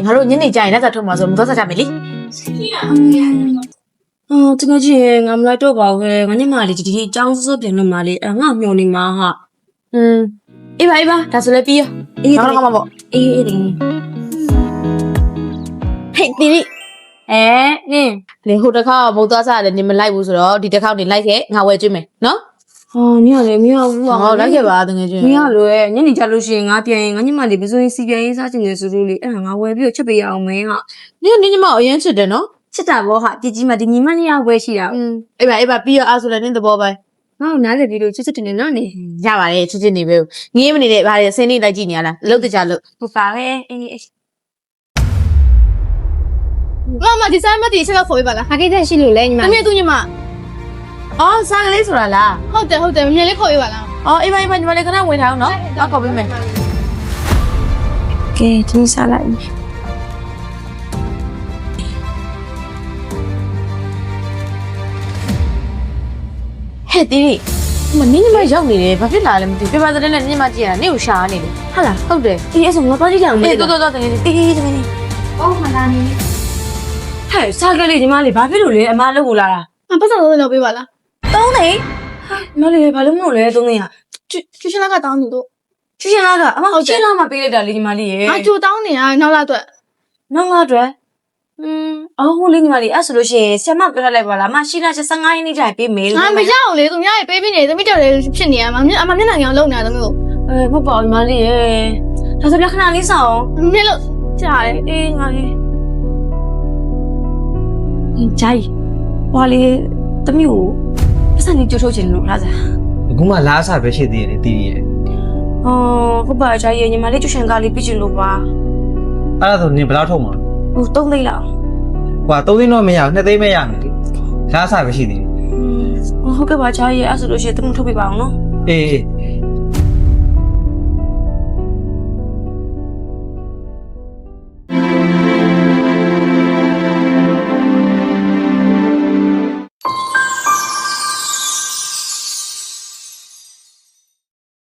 ငါတို့ညနေကြရင်လက်စားထုတ်မှာဆိုမသွားစားကြမယ်လေတကယ်ကြီးငါမလိုက်တော့ပါဘူးငါညမလေးဒီအကြောင်းစိုးပြန်လို့မလေးငါမျောနေမှာဟာ အေးပါဒါဆိုလည်းပြီးရောနောက်တော့မှပေါ့ အေးအေး ဟေးတီရီ နင်း လေဟိုတစ်ခါမဟုတ်သွားစားတယ်နေမလိုက်ဘူးဆိုတော့ဒီတစ်ခါနေလိုက်ခဲ့ငါဝယ်ကျွေးမယ်နော် ညလည်းမရဘူး ဟောလိုက်ခဲ့ပါတကယ်ချင်း မရလို့ညနေကြလို့ရှိရင်ငါပြန်ရင်ငါညမလေးဘယ်ဆိုရင်စီပြန်ရေးစားချင်တယ်ဆိုလို့လေအဲ့ဒါငါဝယ်ပြီးတော့ချက်ပေးရအောင်မင်းဟာ ညညမအရင်ချစ်တယ်နော် ချစ်တာဘောဟာကြည်ကြီးမဒီညီမနှစ်ယောက်ပဲရှိတာ အေးပါပြီးရောအားဆိုလည်းနင်းသဘောပဲ ငါ့ကိုနားလေပြီးလို့ချစ်တယ်နော်နေ ရပါတယ်ချစ်နေပဲငေးမနေတဲ့ဘာတွေဆင်းနေလိုက်ကြည့်နေရလားလုတ်တကြလို့ ဟုတ်ပါပဲအေး မဒီဆိုင်မတီချက်တော့ခေါ်ပြပါလား ဟာကိစ္စရှိလို့လဲညီမ ။သမီးသူညီမ အော်စားကလေးဆိုတာလား ဟုတ်တယ်မမြင်လေးခေါ်ပြပါလား အော်အေးပါညီမလေးခဏဝင်ထားအောင်နော်တော့ခေါ်ပေးမယ် ကဲဒီစားလိုက် ဟဲ့တီရီမနင်းညီမရောက်နေတယ်ဘာဖြစ်လာလဲမသိပြပါတဲ့နဲ့ညီမကြည့်ရတာနင့်ကိုရှာနေတယ် ဟာလား ဟုတ်တယ် အေးအဲ့ဆိုငါသွားကြည့်လိုက်အောင်မ အေး လေး တော်တကယ်ကြီးအေးတကယ်ကြီး အော်မလာနေဟဲ့စားကလေးညီမလေးဘာဖြစ်လို့လဲအမလုပ်ကိုလာတာ ။ပတ်စံလို့လုပ်ပေးပါလား သုံးနေညီမလေးဘာလို့မလို့လဲသုံးနေရ ။ချွရှင်လာကတောင်းနေတို့ ချစ်ရှင်လားကအမချစ်လားမပေးလိုက်တာလေညီမလေးရေ ။ငါကြိုတောင်းနေတာနောက်လာအတွက် နောက်လာတော့အော်ဟိုလေးညီမလေးအဲ့ဆိုလို့ရှိရင်ဆရာမပြောလိုက်ပါလားမရှိလား15ရက်နေ့ကျရင်ပေးမယ် ။ လို့ ငါမရအောင်လေသူများရေပေးပြီးနေသမီးတော်လေးဖြစ်နေရမှာ။အမမျက်နှာကြီးအောင်လုပ်နေတာသမီးကို မဟုတ်ပါဘူးညီမလေးရေဒါဆိုပြခဏလေးဆောင် ။မျက်လို့ကြားတယ် အေးညီမလေးဂျိုင်းဟွာလေးတမီးကိုပတ်စံလေးကြိုးထုတ်ချင်လို့လားစား အခုမှလားအစားပဲရှိသေးတယ်တီးရဲ့ ဟုတ်ပါဂျိုင်းရေညီမလေးကျူရှင်ကားလေးပြချင်လို့ပါ အဲ့ဒါဆိုနင်ဘယ်လောက်ထုတ်မှာ ဟို3သိန်းလောက် ဟွာ3သိန်းတော့မရဘူး2သိန်းပဲရမယ်လားအစားပဲရှိသေးတယ် ဟုတ်ကဲ့ပါဂျိုင်းရေအဲ့ဆိုလို့ရှိရင်တမီးထုတ်ပြပါအောင်နော် အေး